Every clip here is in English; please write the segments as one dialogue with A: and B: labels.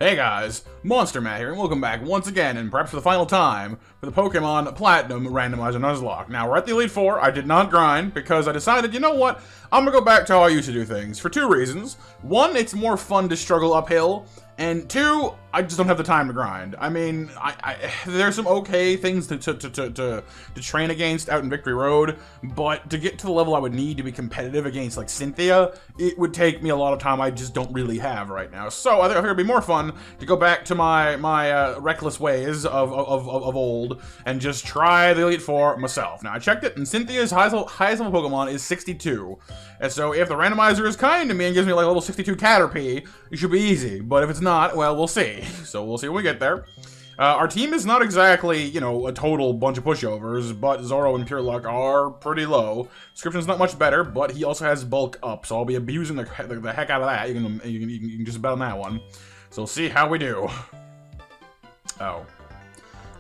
A: Hey guys, MonsterMatt here, and welcome back once again, and perhaps for the final time, for the Pokemon Platinum Randomizer Nuzlocke. Now, we're at the Elite Four. I did not grind, because I decided, you know what, I'm gonna go back to how I used to do things, for two reasons. One, it's more fun to struggle uphill, and two, I just don't have the time to grind. I mean, there's some okay things to train against out in Victory Road, but to get to the level I would need to be competitive against, like, Cynthia, it would take me a lot of time I just don't really have right now. So, I think it'd be more fun to go back to my reckless ways of old, and just try the Elite Four myself. Now, I checked it, and Cynthia's highest level Pokemon is 62. And so, if the randomizer is kind to me and gives me, like, a level 62 Caterpie, it should be easy. But if it's not, well, we'll see. So we'll see when we get there. Our team is not exactly, you know, a total bunch of pushovers, but Zoro and Pure Luck are pretty low. Description's not much better, but he also has bulk up, so I'll be abusing the heck out of that. You can just bet on that one. So we'll see how we do. Oh.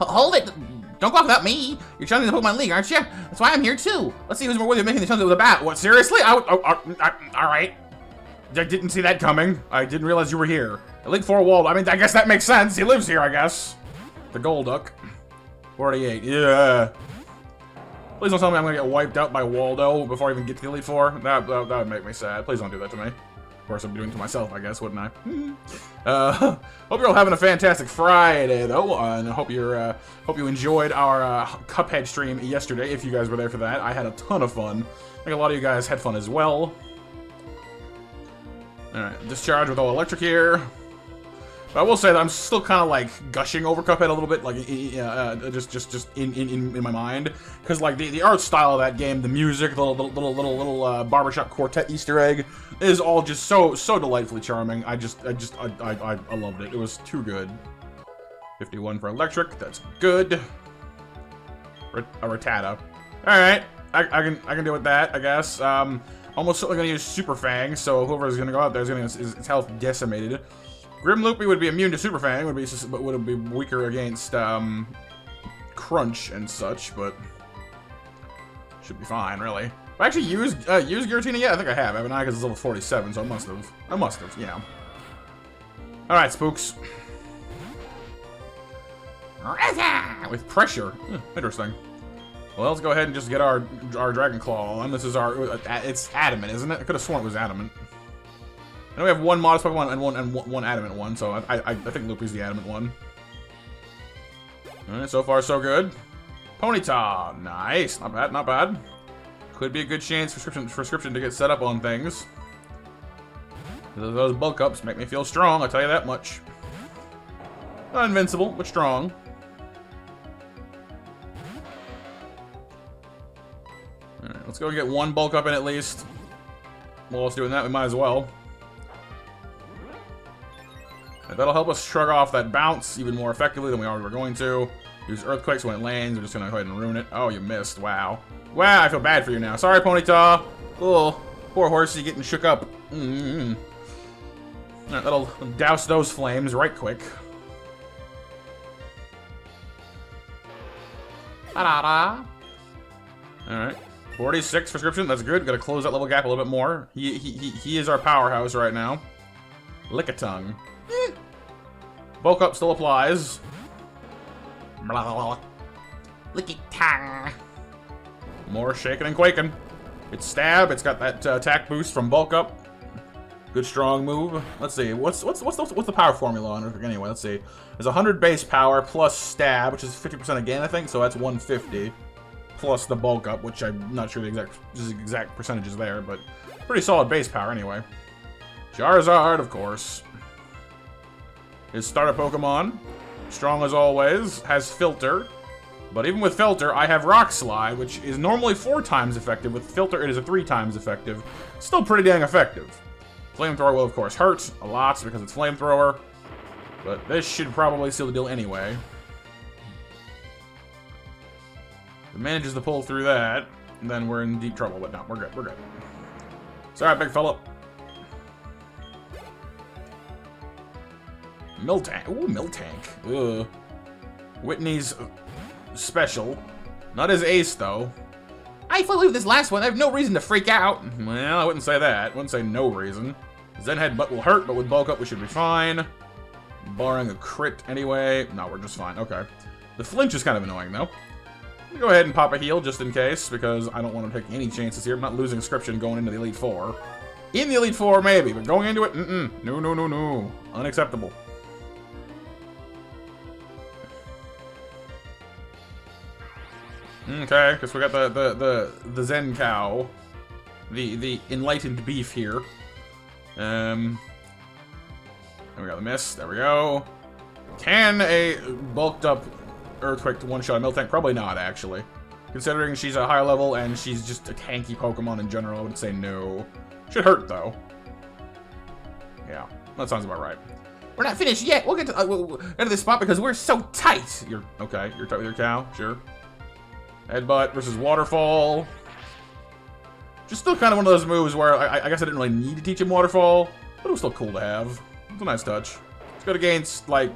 B: Hold it! Don't go off without me! You're challenging the Pokemon League, aren't you? That's why I'm here too! Let's see who's more worthy of making the challenge with a bat.
A: What, seriously? Alright. I didn't see that coming. I didn't realize you were here. Elite Four Waldo. I mean, I guess that makes sense. He lives here, I guess. The Golduck. 48. Yeah. Please don't tell me I'm gonna get wiped out by Waldo before I even get to the Elite Four. That would make me sad. Please don't do that to me. Of course, I'd be doing it to myself, I guess, wouldn't I? Hope you're all having a fantastic Friday, though, and I hope you enjoyed our Cuphead stream yesterday. If you guys were there for that, I had a ton of fun. I think a lot of you guys had fun as well. Alright, discharge with all electric here. But I will say that I'm still kind of like gushing over Cuphead a little bit, like just in my mind, because like the art style of that game, the music, the little barbershop quartet Easter egg is all just so delightfully charming. I loved it. It was too good. 51 for electric. That's good. A Rattata. All right, I can deal with that, I guess. Almost certainly gonna use Super Fang, so whoever's gonna go out there is gonna get his health decimated. Grimloopy would be immune to Super Fang, would be weaker against Crunch and such, but should be fine, really. Have I actually used Giratina? Yeah, I think I have, haven't I? Because it's level 47, so I must have, yeah. All right, spooks. With pressure, interesting. Well, let's go ahead and just get our Dragon Claw on. This is it's Adamant, isn't it? I could have sworn it was Adamant. I know we have one Modest Pokemon and one Adamant one, so I think Loopy's the Adamant one. Alright, so far so good. Ponyta, nice, not bad, not bad. Could be a good chance for Scription to get set up on things. Those bulk ups make me feel strong, I'll tell you that much. Not invincible, but strong. Alright, let's go and get one bulk up in at least. While us doing that, we might as well. And that'll help us shrug off that bounce even more effectively than we already were going to. Use Earthquakes when it lands, we're just gonna go ahead and ruin it. Oh, you missed, wow. Wow, I feel bad for you now. Sorry, Ponyta. Oh, poor horsey getting shook up. Alright, that'll douse those flames right quick. Alright. 46 for Scription, that's good. Gotta close that level gap a little bit more. He is our powerhouse right now. Lickitung. Bulk up still applies.
B: Lickitung.
A: More shaking and quaking. It's stab. It's got that attack boost from bulk up. Good strong move. Let's see. What's the power formula on it? Anyway, let's see. There's 100 base power plus stab, which is 50% again, I think. So that's 150. Plus the bulk up, which I'm not sure the exact percentages there, but pretty solid base power anyway. Charizard, of course. His starter Pokemon, strong as always, has Filter. But even with Filter, I have Rock Slide, which is normally 4 times effective. With Filter, it is a 3 times effective. Still pretty dang effective. Flamethrower will, of course, hurt a lot because it's Flamethrower. But this should probably seal the deal anyway. If it manages to pull through that, then we're in deep trouble. But no, we're good, we're good. Sorry, big fella. Miltank. Ooh, Miltank. Ugh. Whitney's special. Not his ace, though.
B: I fully believe this last one. I have no reason to freak out.
A: Well, I wouldn't say that. I wouldn't say no reason. Zen Headbutt will hurt, but with bulk up, we should be fine. barring a crit anyway. No, we're just fine. Okay. The flinch is kind of annoying, though. Let me go ahead and pop a heal just in case, because I don't want to take any chances here. I'm not losing Inscription going into the Elite Four. In the Elite Four, maybe, but going into it, no, no, no, no. Unacceptable. Okay, because we got the Zen cow, the enlightened beef here. There we go, the miss. There we go. Can a bulked up Earthquake to one-shot a Miltank? Probably not, actually. Considering she's a high level and she's just a tanky Pokemon in general, I would say no. Should hurt, though. Yeah, that sounds about right.
B: We're not finished yet. We'll get to we'll get to this spot because we're so tight.
A: You're okay. You're tight with your cow, sure. Headbutt versus Waterfall. Just still kind of one of those moves where I guess I didn't really need to teach him Waterfall, but it was still cool to have. It's a nice touch. It's good against like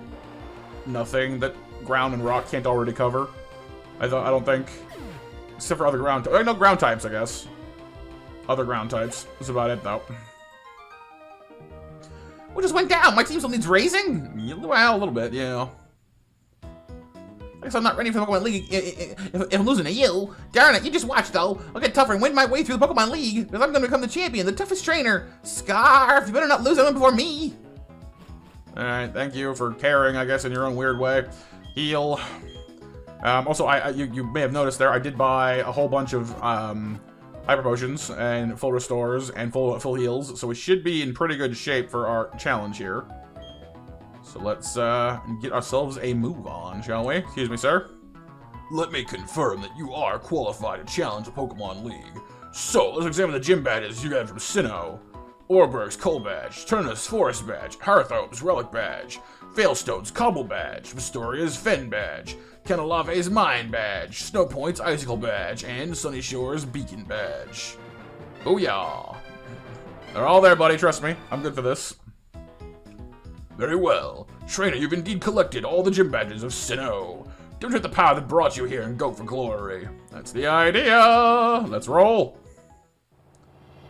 A: nothing that ground and rock can't already cover. I don't think, except for other ground. No ground types, I guess. Other ground types. That's about it, though.
B: We just went down. My team still needs raising.
A: Well, a little bit, yeah.
B: I guess I'm not ready for the Pokemon League if I'm losing to you. Darn it, you just watch, though. I'll get tougher and win my way through the Pokemon League because I'm going to become the champion, the toughest trainer. Scarf, you better not lose anyone before me.
A: Alright, thank you for caring, I guess, in your own weird way. Heal. Also, you may have noticed there, I did buy a whole bunch of Hyper Potions and full restores and full heals, so we should be in pretty good shape for our challenge here. So let's get ourselves a move on, shall we? Excuse me, sir. Let me confirm that you are qualified to challenge the Pokemon League. So, let's examine the gym badges you got from Sinnoh. Orberg's Coal Badge, Turner's Forest Badge, Hearthhope's Relic Badge, Failstone's Cobble Badge, Vistoria's Fen Badge, Canalave's Mine Badge, Snowpoint's Icicle Badge, and Sunny Shore's Beacon Badge. Booyah! They're all there, buddy, trust me. I'm good for this. Very well. Trainer, you've indeed collected all the gym badges of Sinnoh. Demonstrate the power that brought you here and go for glory. That's the idea. Let's roll.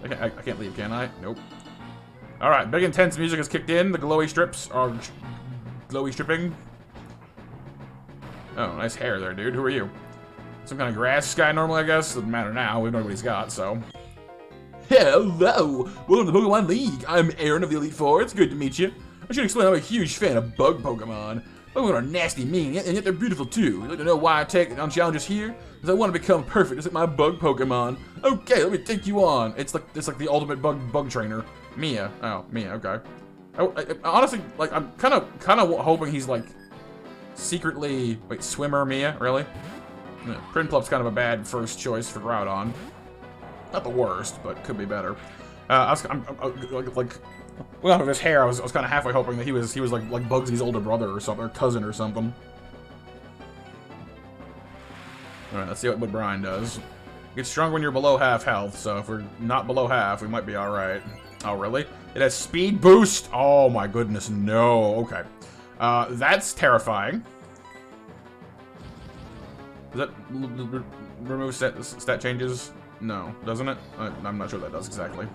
A: I can't leave, can I? Nope. Alright, big intense music has kicked in. The glowy strips are glowy stripping. Oh, nice hair there, dude. Who are you? Some kind of grass guy normally, I guess? Doesn't matter now. We know what he's got, so. Hello! Welcome to the Pokemon League. I'm Aaron of the Elite Four. It's good to meet you. I should explain I'm a huge fan of bug Pokemon. Pokemon are nasty, mean, and yet they're beautiful too. You'd like to know why I take on challenges here? Because I want to become perfect just like my bug Pokemon. Okay, let me take you on. It's like the ultimate bug trainer. Mia. Oh, Mia, okay. I honestly, like, I'm kind of hoping he's like secretly, wait, swimmer Mia, really? Yeah, Prinplup's kind of a bad first choice for Groudon. Not the worst, but could be better. I'm well, with his hair, I was kind of halfway hoping that he was like Bugsy's older brother or something, or cousin or something. All right, let's see what Brian does. Gets stronger when you're below half health, so if we're not below half, we might be all right. Oh, really? It has speed boost. Oh my goodness, no. Okay, that's terrifying. Does that remove stat changes? No, doesn't it? I'm not sure that does exactly.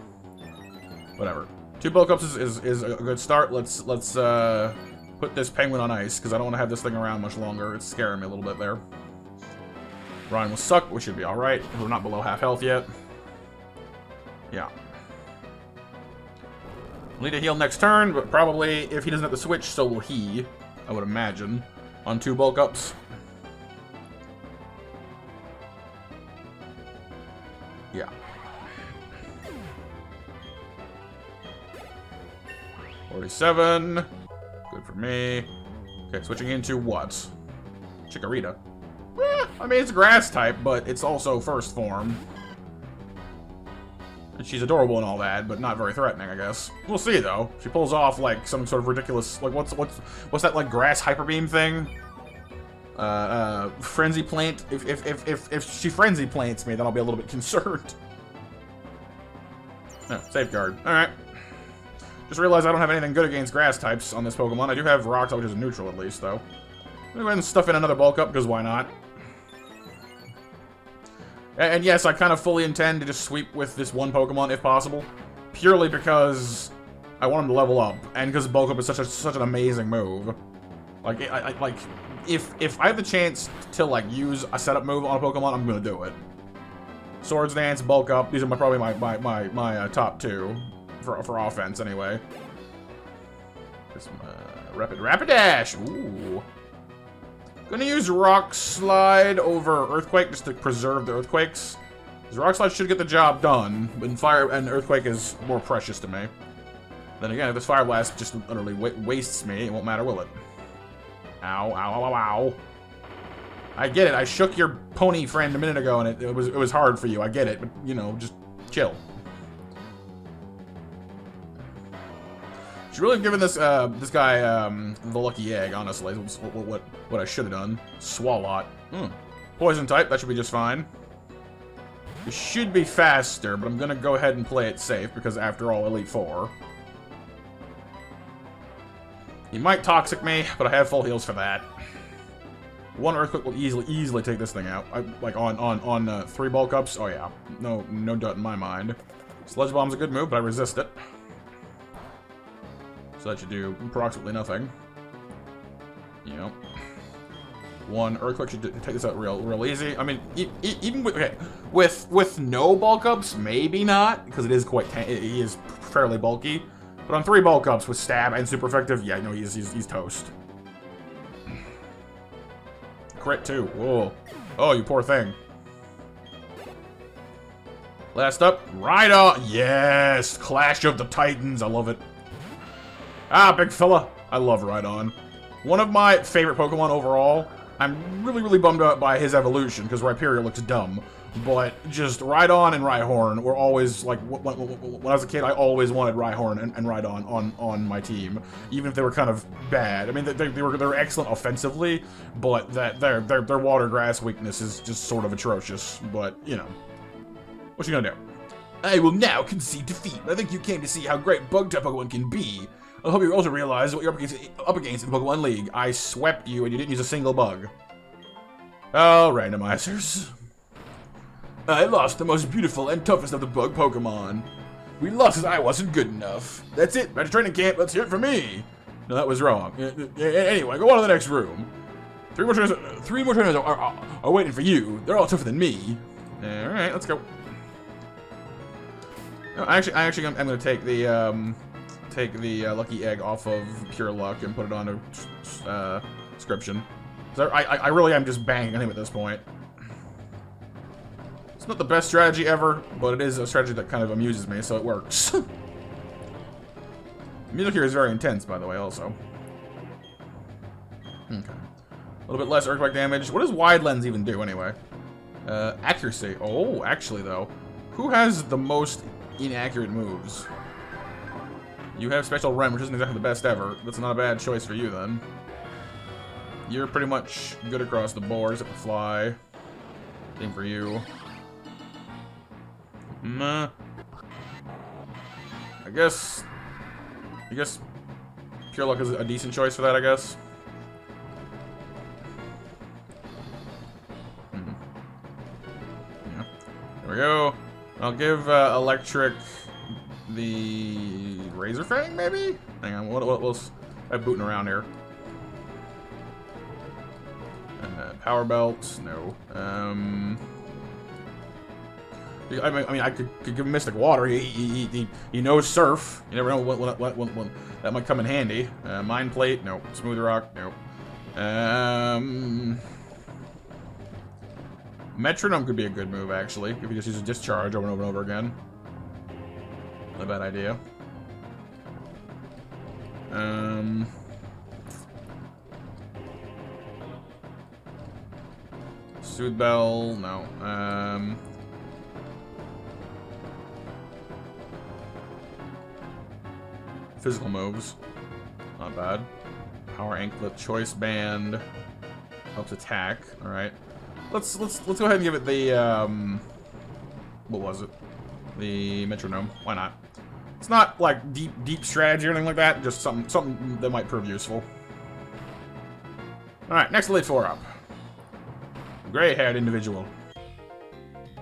A: Whatever. 2 bulk ups is a good start. Let's put this penguin on ice because I don't want to have this thing around much longer. It's scaring me a little bit there. Ryan will suck. We should be all right. We're not below half health yet. Yeah. We'll need to heal next turn, but probably if he doesn't have the switch, so will he. I would imagine on 2 bulk ups. Yeah. $47. Good for me. Okay, switching into what? Chikorita. I mean, it's a grass type, but it's also first form. And she's adorable and all that, but not very threatening, I guess. We'll see, though. She pulls off, like, some sort of ridiculous... Like, what's that, like, grass hyper beam thing? Frenzy Plant. If she Frenzy Plants me, then I'll be a little bit concerned. Oh, Safeguard. Alright. Just realized I don't have anything good against grass types on this Pokemon. I do have Rock, which is a neutral at least, though. I'm gonna go ahead and stuff in another bulk up, because why not? And yes, I kind of fully intend to just sweep with this one Pokemon if possible. Purely because I want him to level up, and because bulk up is such an amazing move. Like, if I have the chance to like use a setup move on a Pokemon, I'm gonna do it. Swords Dance, bulk up. These are probably my top two for offense anyway. This rapid dash. Ooh. Gonna use Rock Slide over Earthquake just to preserve the Earthquakes. Because Rock Slide should get the job done, but Fire and Earthquake is more precious to me. Then again, if this Fire Blast just utterly wastes me, it won't matter, will it? Ow, ow, ow, ow, ow. I get it. I shook your pony friend a minute ago, and it was hard for you. I get it, but you know, just chill. Should really have given this this guy the lucky egg. Honestly, what I should have done. Swalot. Poison type. That should be just fine. It should be faster, but I'm gonna go ahead and play it safe because after all, Elite Four. He might toxic me, but I have full heals for that. One Earthquake will easily take this thing out. Like on 3 bulk ups. Oh yeah, no doubt in my mind. Sludge Bomb's a good move, but I resist it. So that should do approximately nothing. You know, 1 Earthquake should take this out real easy. I mean, even with no bulk ups, maybe not, because it is fairly bulky. But on 3 bulk ups with stab and super effective, yeah, no, he's toast. Crit too. Whoa. Oh, you poor thing. Last up, Rhydon. Yes, Clash of the Titans. I love it. Ah, big fella. I love Rhydon. One of my favorite Pokemon overall. I'm really bummed out by his evolution because Rhyperior looks dumb. But just Rhydon and Rhyhorn were always, like, when I was a kid, I always wanted Rhyhorn and Rhydon on my team, even if they were kind of bad. I mean, they were excellent offensively, but their water grass weakness is just sort of atrocious. But, you know, what you gonna do? I will now concede defeat. I think you came to see how great Bug-type Pokemon can be. I hope you also realize what you're up against in the Pokemon League. I swept you and you didn't use a single bug. Oh, randomizers. I lost the most beautiful and toughest of the bug Pokemon. We lost because I wasn't good enough. That's it. Back to training camp. Let's hear it from me. No, that was wrong. Anyway, go on to the next room. 3 more trainers are waiting for you. They're all tougher than me. All right, let's go. No, I'm going to take the lucky egg off of Pure Luck and put it onto Inscription. I really am just banging on him at this point. It's not the best strategy ever, but it is a strategy that kind of amuses me, so it works. The music here is very intense, by the way, also. Okay. A little bit less Earthquake damage. What does Wide Lens even do, anyway? Accuracy. Oh, actually, though. Who has the most inaccurate moves? You have Special Rem, which isn't exactly the best ever. That's not a bad choice for you, then. You're pretty much good across the board, except for Fly. Same for you. I guess Pure Luck is a decent choice for that, I guess. Yeah. There we go. I'll give Electric the Razor Fang, maybe? Hang on, what else? I'm booting around here. Power Belt, no. I mean, I could give him Mystic Water. He knows Surf. You never know when that might come in handy. Mind Plate, no. Smooth Rock, no. Metronome could be a good move, actually, if you just use a Discharge over and over and over again. Not a bad idea. Soothe Bell, no. Physical moves, not bad. Power Anklet, Choice Band, helps attack. All right, let's go ahead and give it the what was it? The Metronome. Why not? It's not like deep strategy or anything like that. Just something that might prove useful. All right, next Elite Four up. Gray-haired individual.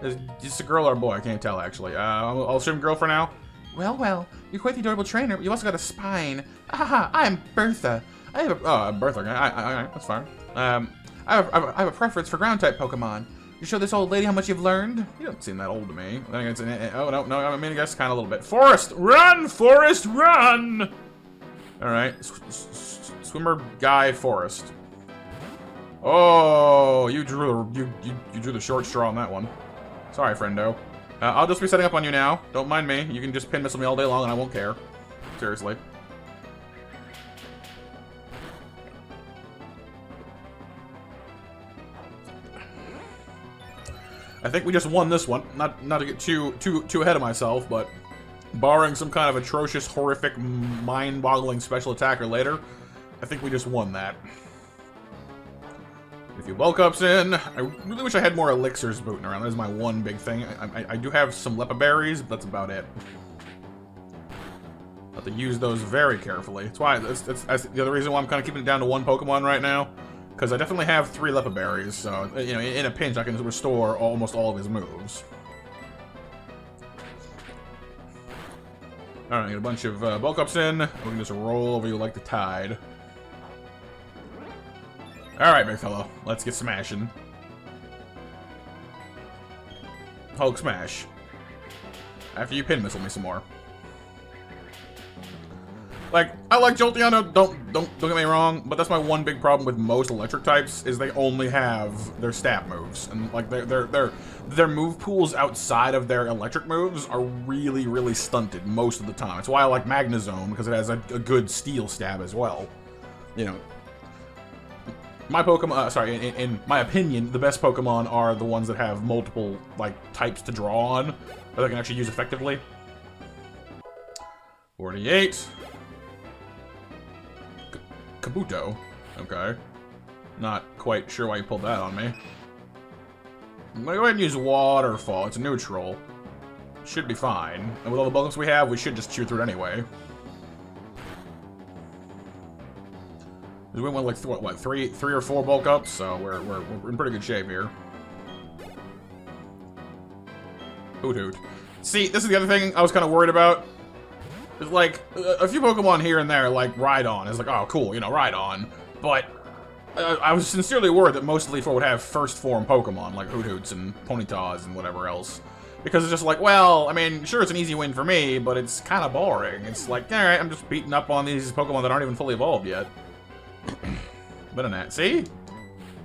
A: Is this a girl or a boy? I can't tell actually. I'll assume girl for now.
B: Well, well, you're quite the adorable trainer, but you also got a spine. Ahaha, I am Bertha. I have a...
A: Oh, Bertha. That's fine.
B: I have a preference for ground-type Pokemon. You show this old lady how much you've learned?
A: You don't seem that old to me. I think it's oh, no, I mean, I guess kind of a little bit. Forest, run! Forest, run! Alright. Swimmer guy Forest. Oh, you drew the short straw on that one. Sorry, friendo. I'll just be setting up on you now. Don't mind me. You can just pin missile me all day long and I won't care. Seriously. I think we just won this one. Not to get too ahead of myself, but barring some kind of atrocious, horrific, mind-boggling special attacker later, I think we just won that. A few bulk ups in. I really wish I had more elixirs booting around. That is my one big thing. I do have some Lepa berries, but that's about it. I have to use those very carefully. That's why that's the other reason why I'm kind of keeping it down to one Pokemon right now. Because I definitely have 3 Lepa berries, so, you know, in a pinch I can restore almost all of his moves. Alright, get a bunch of bulk ups in. We can just roll over you like the tide. Alright, big fellow. Let's get smashing. Hulk smash. After you pin missile me some more. Like, I like Jolteon, don't get me wrong, but that's my one big problem with most electric types, is they only have their stat moves. And, like, their move pools outside of their electric moves are really, really stunted most of the time. That's why I like Magnezone, because it has a good steel stab as well. You know, my Pokemon, in my opinion, the best Pokemon are the ones that have multiple, like, types to draw on, that they can actually use effectively. 48. Kabuto. Okay. Not quite sure why you pulled that on me. I'm gonna go ahead and use Waterfall. It's a neutral. Should be fine. And with all the bulk ups we have, we should just chew through it anyway. We went with like what, three or four bulk ups, so we're in pretty good shape here. Hoot hoot. See, this is the other thing I was kind of worried about. It's like, a few Pokemon here and there, like Rhydon, is like, oh, cool, you know, Rhydon. But I was sincerely worried that most Elite Four would have first form Pokemon, like Hoot Hoots and Ponytas and whatever else. Because it's just like, well, I mean, sure, it's an easy win for me, but it's kind of boring. It's like, alright, I'm just beating up on these Pokemon that aren't even fully evolved yet. Venonat, see?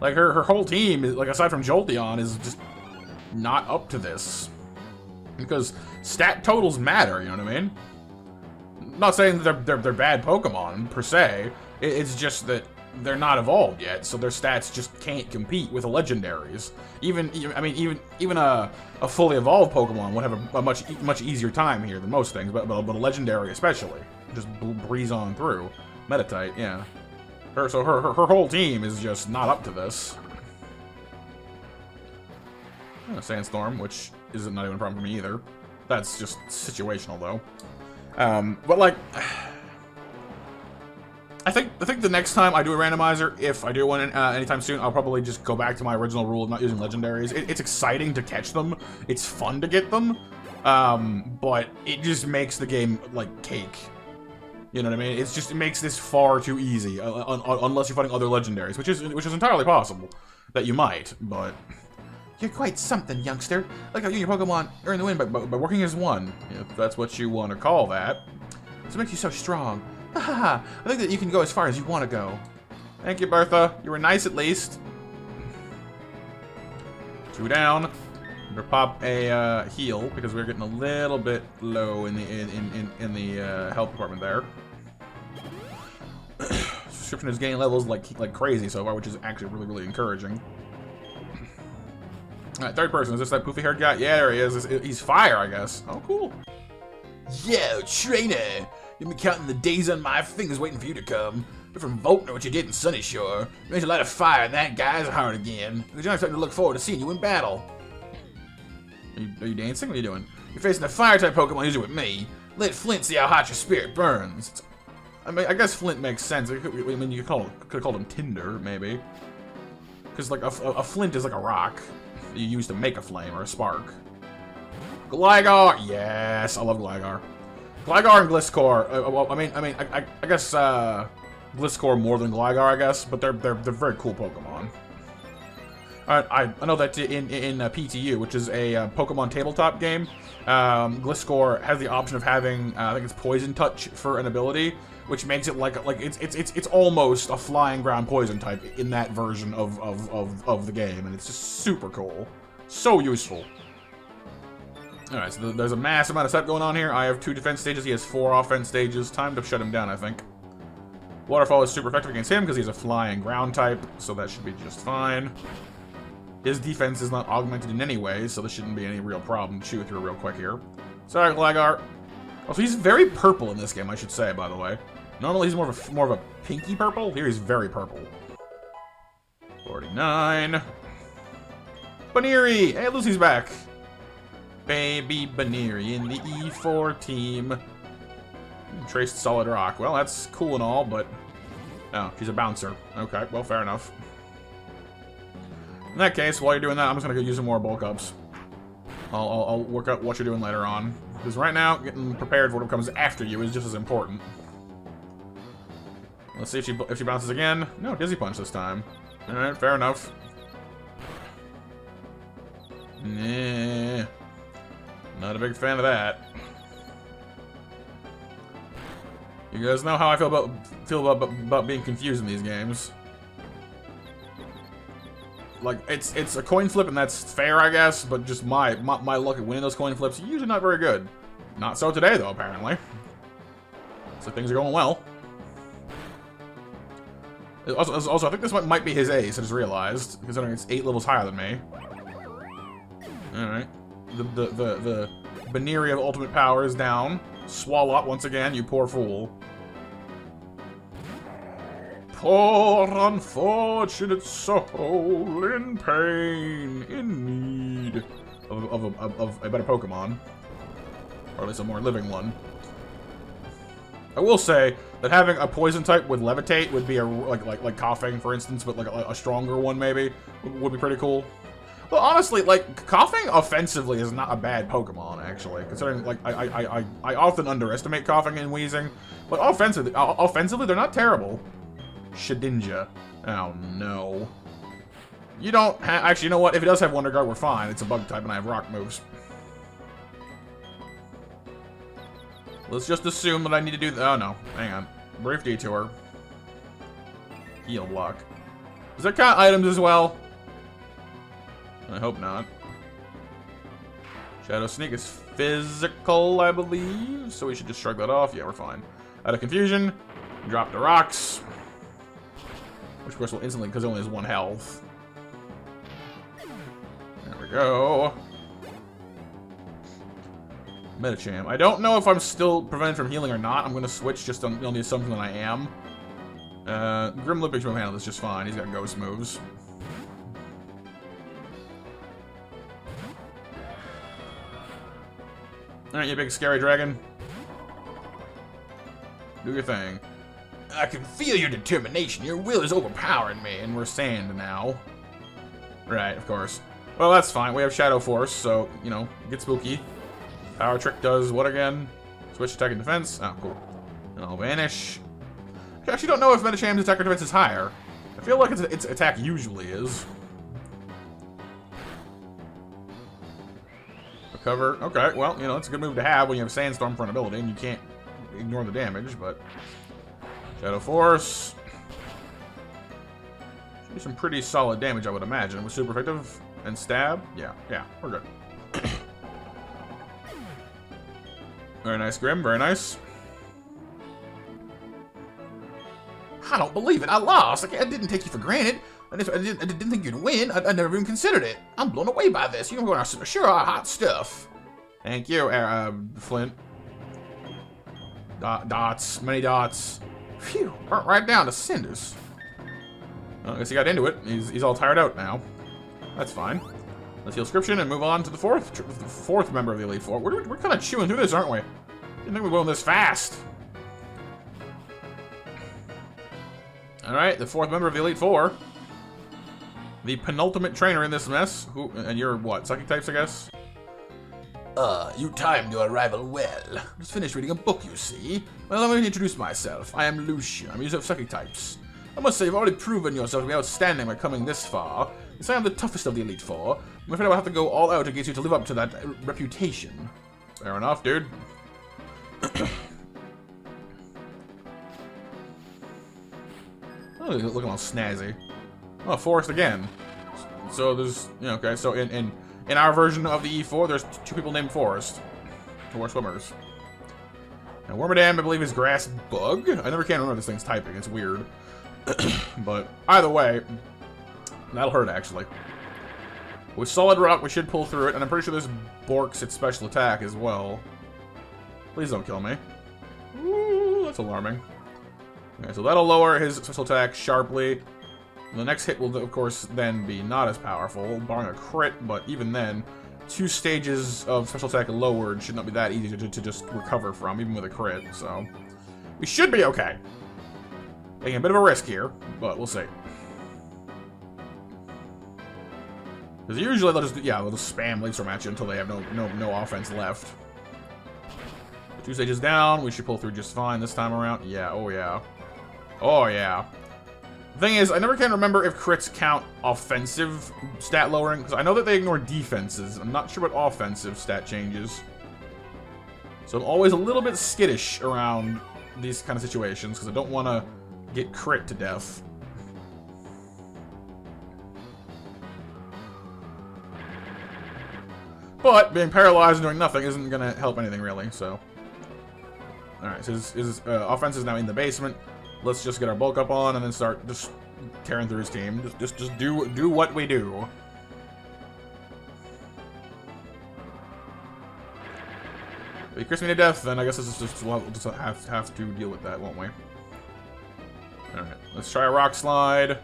A: Like, her whole team, is, like, aside from Jolteon, is just not up to this. Because stat totals matter, you know what I mean? I'm not saying that they're bad Pokemon, per se. It's just that they're not evolved yet, so their stats just can't compete with the legendaries. Even a fully evolved Pokemon would have a much easier time here than most things, but a legendary especially. Just breeze on through. Meditite, yeah. Her whole team is just not up to this. Sandstorm, which isn't not even a problem for me either. That's just situational though. But like, I think the next time I do a randomizer, if I do one anytime soon, I'll probably just go back to my original rule of not using legendaries. It's exciting to catch them, it's fun to get them, but it just makes the game like cake. You know what I mean? It makes this far too easy, unless you're fighting other legendaries, which is entirely possible that you might, but.
B: You're quite something, youngster. Look how you and your Pokemon earn the win by working as one.
A: If that's what you want to call that.
B: This makes you so strong. Haha, I think that you can go as far as you want to go.
A: Thank you, Bertha. You were nice at least. 2 down. I'm gonna pop a heal because we're getting a little bit low in the health department there. Subscription is gaining levels like crazy so far, which is actually really encouraging. Alright, third person. Is this that poofy-haired guy? Yeah, there he is. He's fire, I guess. Oh, cool.
B: Yo, trainer! You've been counting the days on my fingers waiting for you to come. You're from Voltner, what you did in Sunny Shore. You made a lot of fire in that guy's heart again. We're starting to look forward to seeing you in battle.
A: Are you dancing? What are you doing?
B: You're facing a fire-type Pokemon usually with me. Let Flint see how hot your spirit burns.
A: I mean, I guess Flint makes sense. I mean, you could have called him Tinder, maybe. Because, like, a Flint is like a rock that you use to make a flame or a spark. Gligar! Yes, I love Gligar. Gligar and Gliscor. Well, I guess Gliscor more than Gligar, I guess, but they're very cool Pokemon. I know that in PTU, which is a Pokemon tabletop game, Gliscor has the option of having I think it's Poison Touch for an ability, which makes it like it's almost a flying ground poison type in that version of the game, and it's just super cool, so useful. All right, so there's a mass amount of setup going on here. I have 2 defense stages. He has 4 offense stages. Time to shut him down, I think. Waterfall is super effective against him because he's a flying ground type, so that should be just fine. His defense is not augmented in any way, so this shouldn't be any real problem to chew through real quick here. Sorry, Gligar. Also, he's very purple in this game, I should say, by the way. Normally, he's more of a pinky purple. Here, he's very purple. 49. Baneri! Hey, Lucy's back. Baby Baneri in the E4 team. Traced solid rock. Well, that's cool and all, but... Oh, she's a bouncer. Okay, well, fair enough. In that case, while you're doing that, I'm just gonna go use some more bulk ups. I'll work out what you're doing later on. Because right now, getting prepared for what comes after you is just as important. Let's see if she bounces again. No, Dizzy Punch this time. Alright, fair enough. Nah. Not a big fan of that. You guys know how I feel about being confused in these games. Like, it's a coin flip, and that's fair, I guess, but just my luck at winning those coin flips is usually not very good. Not so today, though, apparently. So things are going well. Also, I think this might be his ace, I just realized, considering it's 8 levels higher than me. Alright. The Baneri of ultimate power is down. Swallow once again, you poor fool. Poor unfortunate soul in pain, in need of a better Pokemon. Or at least a more living one. I will say that having a poison type with Levitate would be like Coughing, for instance, but like a stronger one maybe would be pretty cool. Well, honestly, like, Coughing offensively is not a bad Pokemon, actually. Considering, like, I often underestimate Coughing and Wheezing. But offensively, they're not terrible. Shedinja. Oh, no. You don't actually, you know what? If it does have Wonder Guard, we're fine. It's a bug type and I have rock moves. Let's just assume that I need to do... Oh, no. Hang on. Brief detour. Heal block. Does that count items as well? I hope not. Shadow Sneak is physical, I believe. So we should just shrug that off. Yeah, we're fine. Out of confusion, drop the rocks. Which, of course, will instantly, because it only has 1 health. There we go. Medicham. I don't know if I'm still prevented from healing or not. I'm going to switch just on the assumption that I am. Grim Lippage will handle this just fine. He's got ghost moves. Alright, you big scary dragon. Do your thing. I can feel your determination. Your will is overpowering me. And we're sand now. Right, of course. Well, that's fine. We have Shadow Force, so, you know, get spooky. Power Trick does what again? Switch attack and defense. Oh, cool. And I'll vanish. I actually don't know if Medicham's attack or defense is higher. I feel like its attack usually is. Cover. Okay, well, you know, it's a good move to have when you have Sandstorm for an ability and you can't ignore the damage, but... Shadow Force. Should be some pretty solid damage, I would imagine. With super effective and stab. Yeah, we're good. Very nice, Grim. Very nice. I don't believe it. I lost. I didn't take you for granted. I didn't think you'd win. I never even considered it. I'm blown away by this. You're going to sure are hot stuff. Thank you, Flint. Dots. Many dots. Phew. Burnt right down to cinders. Well, I guess he got into it. He's all tired out now. That's fine. Let's heal Scription and move on to the fourth member of the Elite Four. We're kind of chewing through this, aren't we? Didn't think we were going this fast. Alright, the 4th member of the Elite Four. The penultimate trainer in this mess. And you're what? Psychic types, I guess?
B: You timed your arrival well. Just finished reading a book, you see. Well, let me introduce myself. I am Lucian. I'm a user of psychic types. I must say, you've already proven yourself to be outstanding by coming this far. Yes, I am the toughest of the Elite Four. I'm afraid I'll have to go all out against you to live up to that reputation.
A: Fair enough, dude. Oh, looking all snazzy. Oh, Forest again. So there's, okay, so in our version of the E4, there's 2 people named Forest. 2 more swimmers. Now, Wormadam, I believe, is grass bug. I never can remember this thing's typing. It's weird. But either way, that'll hurt, actually. With Solid Rock, we should pull through it, and I'm pretty sure there's Borks at special attack as well. Please don't kill me. Ooh, that's alarming. Okay, so that'll lower his special attack sharply. The next hit will, of course, then be not as powerful, barring a crit, but even then, 2 stages of special attack lowered should not be that easy to just recover from, even with a crit, so... We should be okay. Taking a bit of a risk here, but we'll see. Because usually they'll just spam Leaf Storm at you until they have no offense left. 2 stages down, we should pull through just fine this time around. Yeah, oh yeah. Oh yeah. The thing is, I never can remember if crits count offensive stat lowering, because I know that they ignore defenses. I'm not sure what offensive stat changes. So I'm always a little bit skittish around these kind of situations, because I don't want to get crit to death. But being paralyzed and doing nothing isn't going to help anything, really, so... Alright, so his offense is now in the basement. Let's just get our bulk up on and then start just tearing through his team. Just do what we do. If he crits me to death, then I guess we'll just have to deal with that, won't we? Alright, let's try a rock slide.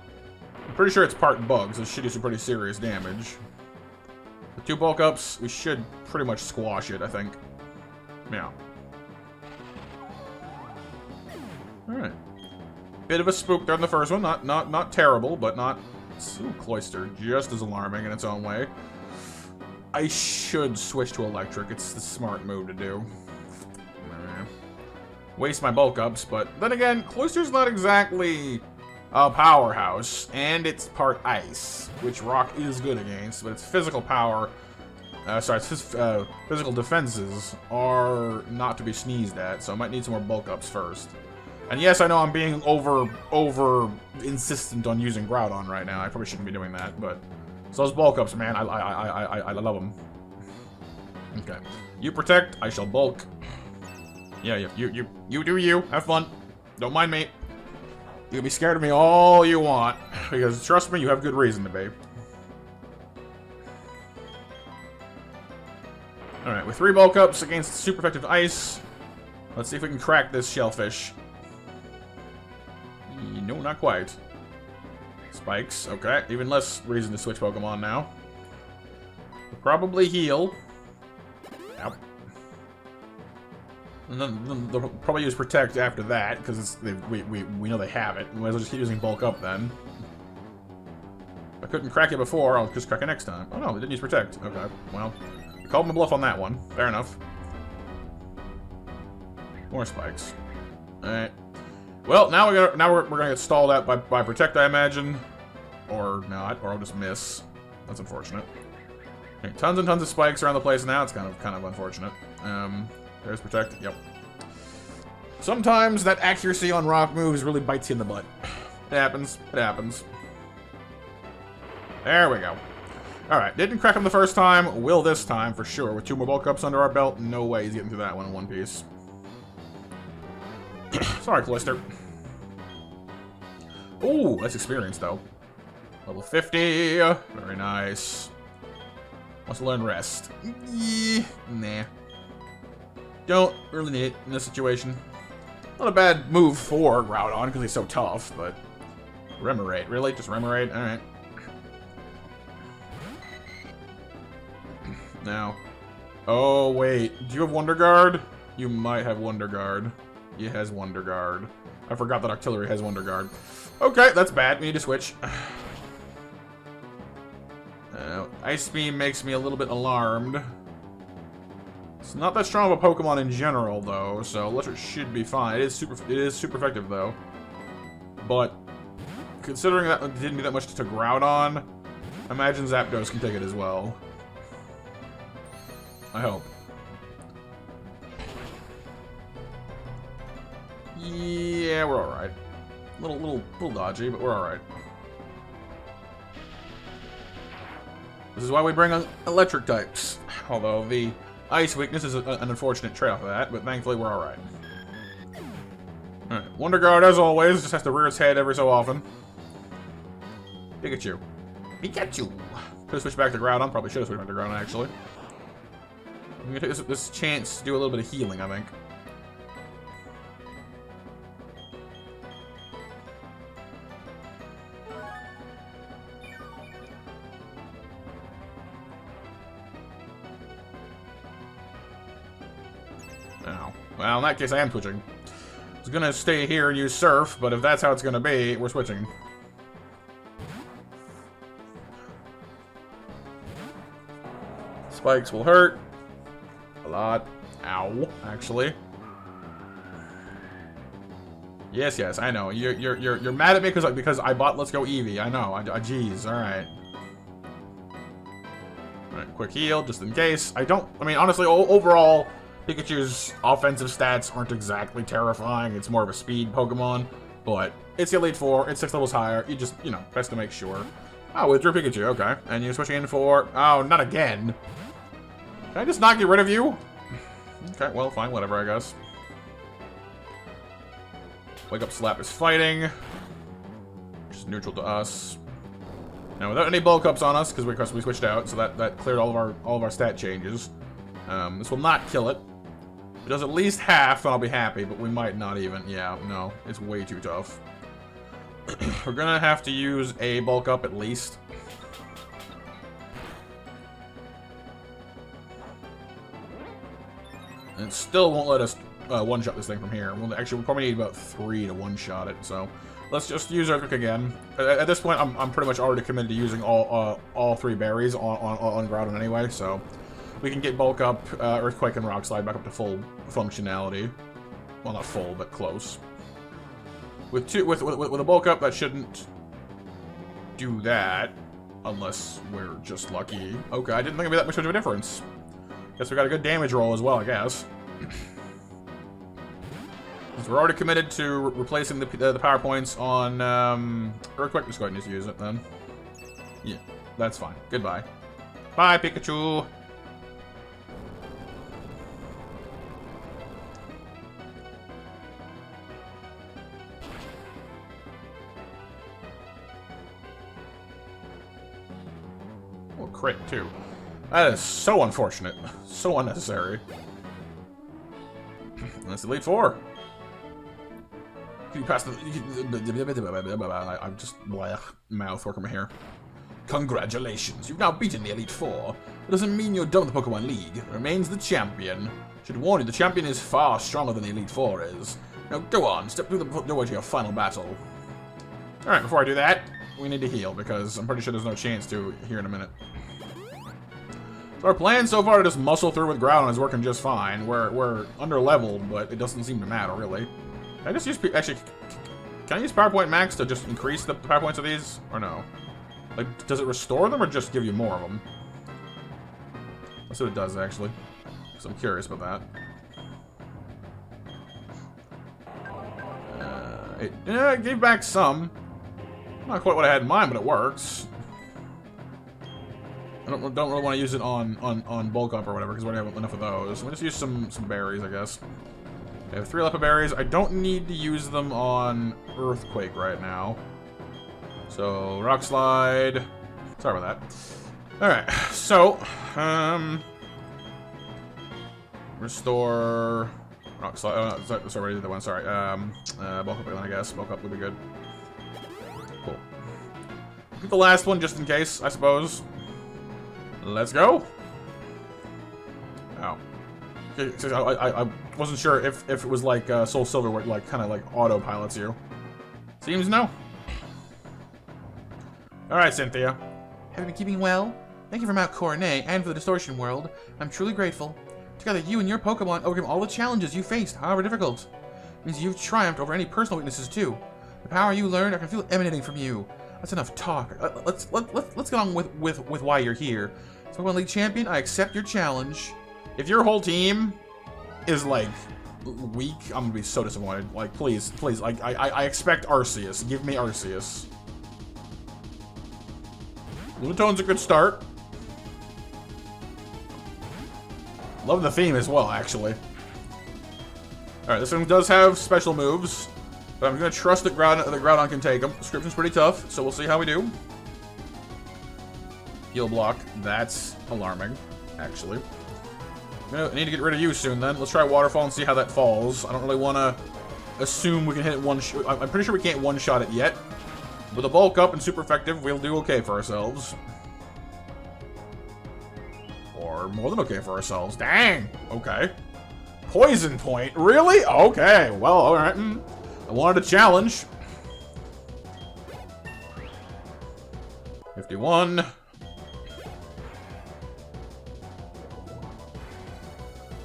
A: I'm pretty sure it's part bug, so it should do some pretty serious damage. With 2 bulk ups, we should pretty much squash it, I think. Yeah. Alright. Bit of a spook there in the first one. Not terrible, but not... Ooh, Cloister. Just as alarming in its own way. I should switch to Electric. It's the smart move to do. Waste my bulk ups, but then again, Cloister's not exactly a powerhouse, and it's part ice, which rock is good against, but its physical power... its physical defenses are not to be sneezed at, so I might need some more bulk ups first. And yes, I know I'm being over insistent on using Groudon right now. I probably shouldn't be doing that, but so those bulk ups, man, I love them. Okay, you protect, I shall bulk. Yeah, you do you. Have fun. Don't mind me. You can be scared of me all you want, because trust me, you have good reason to be. All right, with 3 bulk ups against super effective ice, let's see if we can crack this shellfish. No, not quite. Spikes, okay. Even less reason to switch Pokemon now. We'll probably heal. Yep. And then they'll probably use Protect after that, because we know they have it. We might as well just keep using Bulk Up then. If I couldn't crack it before, I'll just crack it next time. Oh no, they didn't use Protect. Okay, well, we called them a bluff on that one. Fair enough. More spikes. Alright. Well, now we're gonna get stalled out by Protect, I imagine. Or not, or I'll just miss. That's unfortunate. Okay, tons and tons of spikes around the place now. It's kind of unfortunate. There's Protect. Yep. Sometimes that accuracy on rock moves really bites you in the butt. It happens. It happens. There we go. Alright, didn't crack him the first time. Will this time, for sure. With 2 more bulk ups under our belt, no way he's getting through that one in one piece. Sorry, Cloister. Ooh, that's experience, though. Level 50. Very nice. Wants to learn Rest. Yeah, nah. Don't really need it in this situation. Not a bad move for Groudon, because he's so tough, but... Remoraid. Really? Just Remoraid? Alright. Now. Oh, wait. Do you have Wonder Guard? You might have Wonder Guard. He has Wonder Guard. I forgot that Octillery has Wonder Guard. Okay, that's bad. We need to switch. Ice Beam makes me a little bit alarmed. It's not that strong of a Pokemon in general, though, so Electric should be fine. It is super effective, though. But considering that it didn't do that much to Groudon, I imagine Zapdos can take it as well. I hope. Yeah, we're alright. Little dodgy, but we're alright. This is why we bring on electric types. Although the ice weakness is an unfortunate trade-off of that, but thankfully we're alright. Alright, Wonder Guard, as always, just has to rear its head every so often. Pikachu. Pikachu! Could have switched back to Groudon. Probably should have switched back to Groudon, actually. I'm gonna take this chance to do a little bit of healing, I think. Ow. Well, in that case, I am switching. I was gonna stay here and use Surf, but if that's how it's gonna be, we're switching. Spikes will hurt. A lot. Ow, actually. Yes, I know. You're mad at me because I bought Let's Go Eevee. I know. Jeez, alright. Alright, quick heal, just in case. I mean, honestly, overall, Pikachu's offensive stats aren't exactly terrifying. It's more of a speed Pokemon. But it's the Elite Four. It's 6 levels higher. You just, best to make sure. Oh, withdrew Pikachu. Okay. And you're switching in for... Oh, not again. Can I just not get rid of you? Okay, well, fine. Whatever, I guess. Wake Up Slap is fighting. Just neutral to us. Now, without any bulk ups on us, because we switched out, so that cleared all of our stat changes. This will not kill it. If it does at least half, then I'll be happy, but we might not even. Yeah, no, it's way too tough. We're gonna have to use a bulk up at least. And it still won't let us one-shot this thing from here. We'll probably need about 3 to one-shot it, so let's just use Earthquake again. At this point, I'm pretty much already committed to using all 3 berries on Groudon anyway, so we can get bulk up, Earthquake, and Rock Slide back up to full functionality. Well, not full, but close. With a bulk up, that shouldn't do that, unless we're just lucky. Okay, I didn't think it'd be that much of a difference. Guess we got a good damage roll as well, I guess. We're already committed to replacing the power points on Earthquake. Just go ahead and just use it then. Yeah, that's fine. Goodbye. Bye, Pikachu. Oh, crit too. That is so unfortunate. So unnecessary. That's Elite Four. You pass the... I'm just... mouth working my hair. Congratulations, you've now beaten the Elite Four. It doesn't mean you're done with the Pokemon League. It remains the champion. Should warn you, the champion is far stronger than the Elite Four is. Now go on, step through the doorway to your final battle. Alright, before I do that, we need to heal, because I'm pretty sure there's no chance to here in a minute. So our plan so far to just muscle through with Groudon is working just fine. We're under-leveled, but it doesn't seem to matter, really. Can I just use... Actually, can I use PowerPoint Max to just increase the power points of these? Or no? Like, does it restore them or just give you more of them? Let's see what it does, actually. Because I'm curious about that. It gave back some. Not quite what I had in mind, but it works. I don't really want to use it on bulk up or whatever, because we already have enough of those. We'll just use some berries, I guess. I have 3 Lepa berries. I don't need to use them on Earthquake right now. So, Rock Slide. Sorry about that. Alright, so, restore... Rock Slide. Oh, no, sorry, I did that one. Sorry. Bulk up again, I guess. Bulk up would be good. Cool. Get the last one just in case, I suppose. Let's go. Ow. I wasn't sure if it was like Soul Silver, where it like kind of like autopilots you. Seems no. All right, Cynthia.
B: Have you been keeping well? Thank you for Mount Coronet and for the Distortion World. I'm truly grateful. Together, you and your Pokemon overcame all the challenges you faced, however difficult. It means you've triumphed over any personal weaknesses too. The power you learned, I can feel it emanating from you. That's enough talk. Let's get on with why you're here. Pokemon League champion, I accept your challenge.
A: If your whole team is like weak, I'm gonna be so disappointed. Like, please, like I expect Arceus. Give me Arceus. Lunatone's a good start. Love the theme as well, actually. Alright, this one does have special moves, but I'm gonna trust that Groudon can take them. Description's pretty tough, so we'll see how we do. Heal block. That's alarming, actually. I need to get rid of you soon, then. Let's try Waterfall and see how that falls. I don't really want to assume we can hit it one shot. I'm pretty sure we can't one-shot it yet. With a bulk up and super effective, we'll do okay for ourselves. Or more than okay for ourselves. Dang! Okay. Poison point? Really? Okay. Well, alright. I wanted a challenge. 51.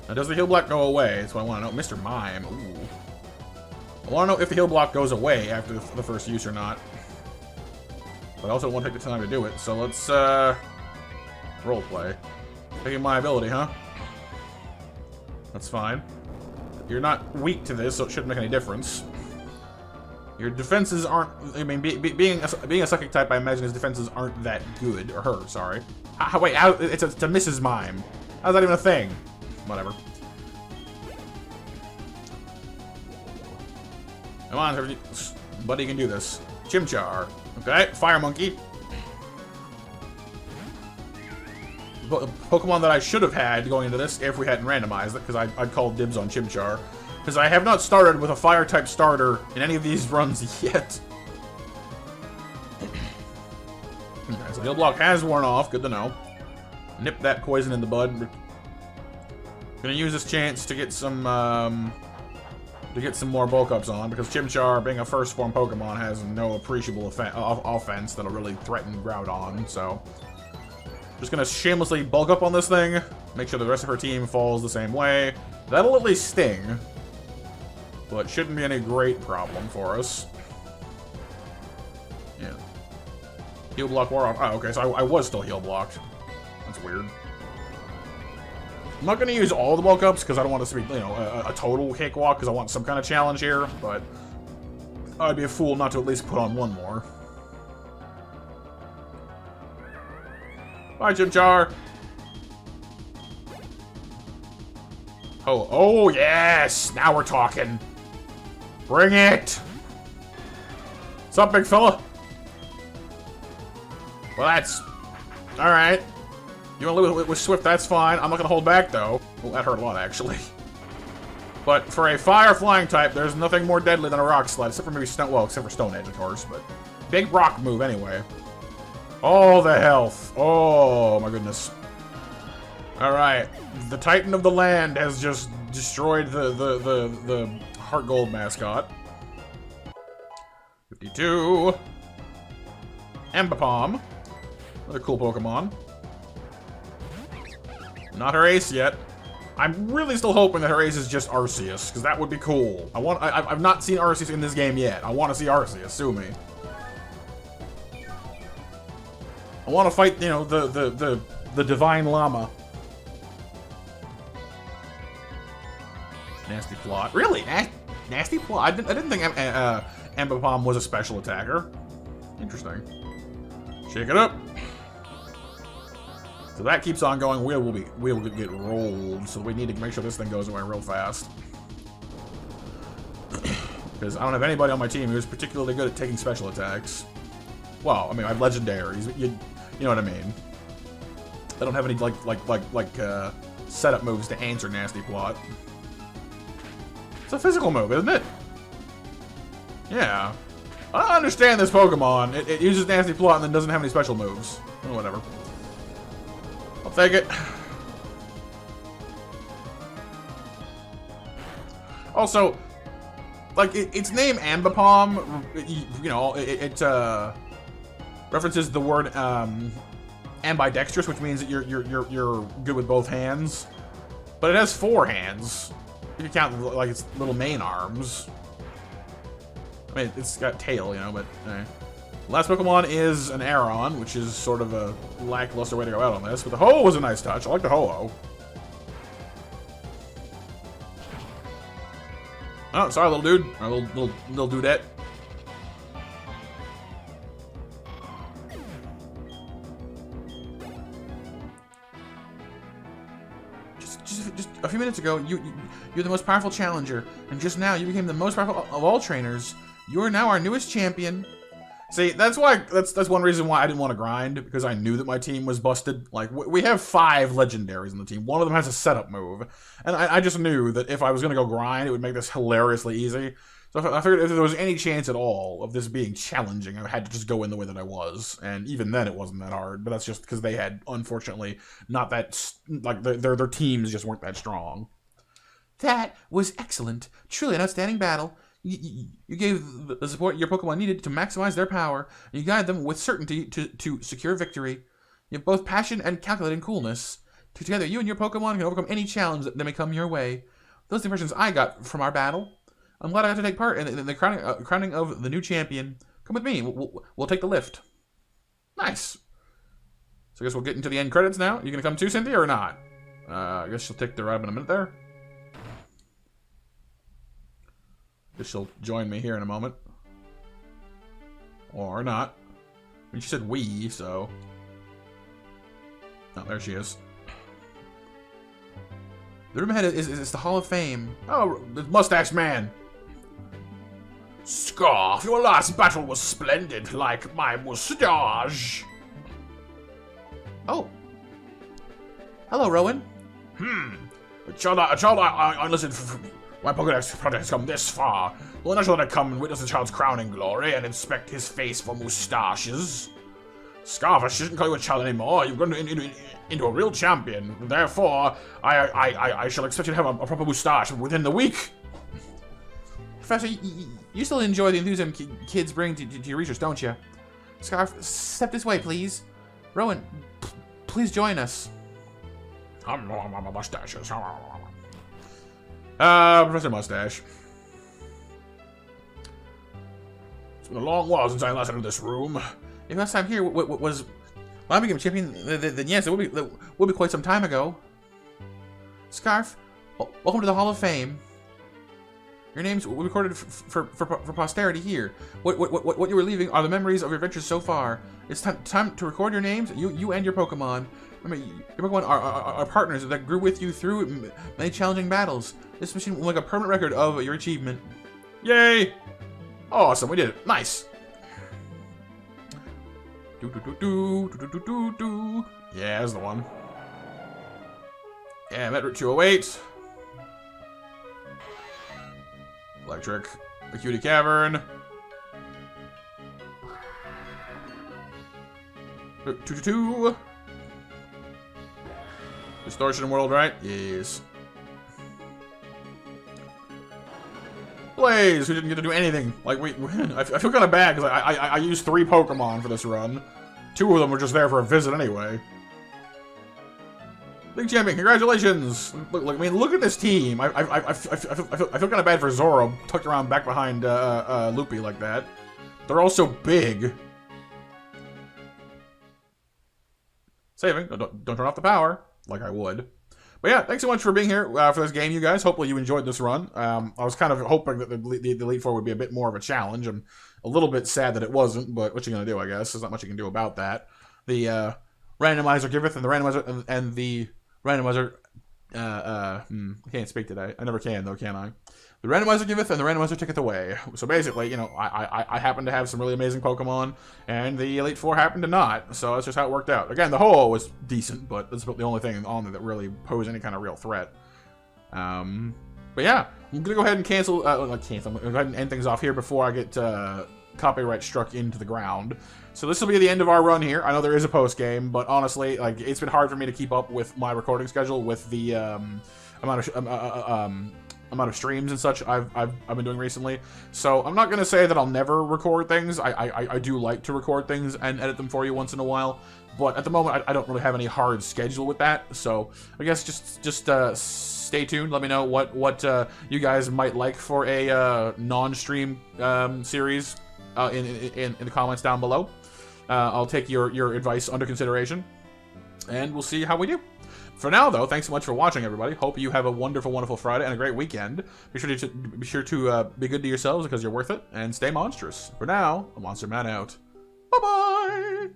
A: Now, does the heal block go away? That's what I want to know. Mr. Mime. Ooh. I want to know if the heal block goes away after the first use or not. But I also want to take the time to do it. So let's, roleplay. Taking my ability, huh? That's fine. You're not weak to this, so it shouldn't make any difference. Your defenses aren't... I mean, being a psychic type, I imagine his defenses aren't that good. Or her, sorry. Wait, it's a Mrs. Mime. How's that even a thing? Whatever. Come on, buddy, you can do this. Chimchar. Okay, Fire Monkey. Pokemon that I should have had going into this if we hadn't randomized it, because I'd called dibs on Chimchar. Because I have not started with a Fire-type starter in any of these runs yet. Okay, so Heal Block has worn off. Good to know. Nip that poison in the bud. Gonna use this chance to get some more bulk ups on, because Chimchar, being a first form Pokemon, has no appreciable offense that'll really threaten Groudon. So, just gonna shamelessly bulk up on this thing, make sure the rest of her team falls the same way. That'll at least sting, but shouldn't be any great problem for us. Yeah. Heal block wore off. Oh, okay, so I was still heal blocked. That's weird. I'm not going to use all the bulk ups because I don't want this to be, you know, a total cakewalk, because I want some kind of challenge here, but I'd be a fool not to at least put on one more. Bye, Chimchar. Oh, yes! Now we're talking. Bring it! What's up, big fella? Well, that's... Alright. You want to live with Swift, that's fine. I'm not going to hold back, though. Well, that hurt a lot, actually. But for a fire-flying type, there's nothing more deadly than a rock slide, except for maybe Stone... Well, except for Stone Edge, of course, but... Big rock move, anyway. Oh, the health. Oh, my goodness. Alright. The Titan of the Land has just destroyed the Heart Gold mascot. 52. Ambipom. Another cool Pokemon. Not her ace yet. I'm really still hoping that her ace is just Arceus, because that would be cool. I've not seen Arceus in this game yet. I want to see Arceus, sue me. I want to fight, you know, the Divine Llama. Nasty Plot. Really? Nasty Plot? I didn't think Ambipom was a special attacker. Interesting. Shake it up. So that keeps on going. We'll get rolled. So we need to make sure this thing goes away real fast. Because I don't have anybody on my team who's particularly good at taking special attacks. Well, I mean, I have legendaries. You know what I mean. I don't have any like setup moves to answer Nasty Plot. It's a physical move, isn't it? Yeah. I understand this Pokemon. It uses Nasty Plot and then doesn't have any special moves. Or whatever. I'll take it. Also, like, its name Ambipom, you know, it references the word ambidextrous, which means that you're good with both hands. But it has 4 hands. You can count like its little main arms. I mean, it's got tail, you know, but last Pokemon is an Aeron, which is sort of a lackluster way to go out on this. But the Ho-Oh was a nice touch. I like the Ho-Oh. Oh, sorry, little dude. Or little dudette. Just a few minutes ago, you're the most powerful challenger, and just now you became the most powerful of all trainers. You are now our newest champion. See, that's one reason why I didn't want to grind, because I knew that my team was busted. Like, we have 5 legendaries on the team. One of them has a setup move, and I just knew that if I was going to go grind, it would make this hilariously easy. So I figured if there was any chance at all of this being challenging, I had to just go in the way that I was. And even then, it wasn't that hard. But that's just because they had, unfortunately, not that, like, their teams just weren't that strong.
B: That was excellent. Truly an outstanding battle. You gave the support your Pokemon needed to maximize their power, and you guided them with certainty to secure victory. You have both passion and calculating coolness. Together, you and your Pokemon can overcome any challenge that may come your way. Those are the impressions I got from our battle. I'm glad I got to take part in the crowning of the new champion. Come with me. We'll take the lift.
A: Nice. So I guess we'll get into the end credits now. You gonna come too, Cynthia, or not? I guess she'll take the ride in a minute there. Guess she'll join me here in a moment. Or not. I mean, she said we, so... Oh, there she is.
B: The room ahead is the Hall of Fame.
A: Oh, the mustache man. Scarf, your last battle was splendid, like my mustache.
B: Oh. Hello, Rowan.
A: A child I listened for my Pokedex project has come this far. Well, naturally that I come and witness the child's crowning glory and inspect his face for mustaches. Scarf, I shouldn't call you a child anymore. You've grown into a real champion. Therefore, I shall expect you to have a proper mustache within the week.
B: Professor, you still enjoy the enthusiasm kids bring to your research, don't you? Scarf, step this way, please. Rowan, please join us.
A: Mustaches. Professor Mustache. It's been a long while since I last entered this room.
B: If last time here was when I became champion, then yes, it would be quite some time ago. Scarf, welcome to the Hall of Fame. Your names will be recorded for posterity here. What you were leaving are the memories of your adventures so far. It's time to record your names, you and your Pokemon. Remember, your Pokemon are partners that grew with you through many challenging battles. This machine will make a permanent record of your achievement.
A: Yay! Awesome, we did it. Nice. Yeah, that's the one. Yeah, met Route 208. Electric. Acuity Cavern. Route 222. Distortion World, right? Yes. Blaze, who didn't get to do anything. Like, I feel kind of bad because I used 3 Pokemon for this run. 2 of them were just there for a visit anyway. Big champion, congratulations! Look, I mean, look at this team. I feel kind of bad for Zoro tucked around back behind Loopy like that. They're all so big. Saving. Don't turn off the power like I would. But yeah, thanks so much for being here for this game, you guys. Hopefully you enjoyed this run. I was kind of hoping that the Elite Four would be a bit more of a challenge. I'm a little bit sad that it wasn't, but what you gonna do, I guess? There's not much you can do about that. The Randomizer giveth, and the Randomizer and the Randomizer. I can't speak today. I never can, though, can I? The Randomizer giveth, and the Randomizer taketh away. So basically, you know, I happen to have some really amazing Pokemon, and the Elite Four happen to not. So that's just how it worked out. Again, the Ho-Oh was decent, but that's about the only thing on there that really posed any kind of real threat. But yeah, I'm gonna go ahead and cancel. Not cancel. I'm gonna go ahead and end things off here before I get copyright struck into the ground. So this will be the end of our run here. I know there is a post game, but honestly, like, it's been hard for me to keep up with my recording schedule with the amount of amount of streams and such I've been doing recently. So I'm not gonna say that I'll never record things. I do like to record things and edit them for you once in a while, but at the moment I don't really have any hard schedule with that. So I guess just stay tuned. Let me know what you guys might like for a non-stream series in the comments down below. I'll take your advice under consideration, and we'll see how we do. For now, though, thanks so much for watching, everybody. Hope you have a wonderful, wonderful Friday and a great weekend. Be sure to be good to yourselves because you're worth it, and stay monstrous. For now, MonsterMatt out. Bye-bye!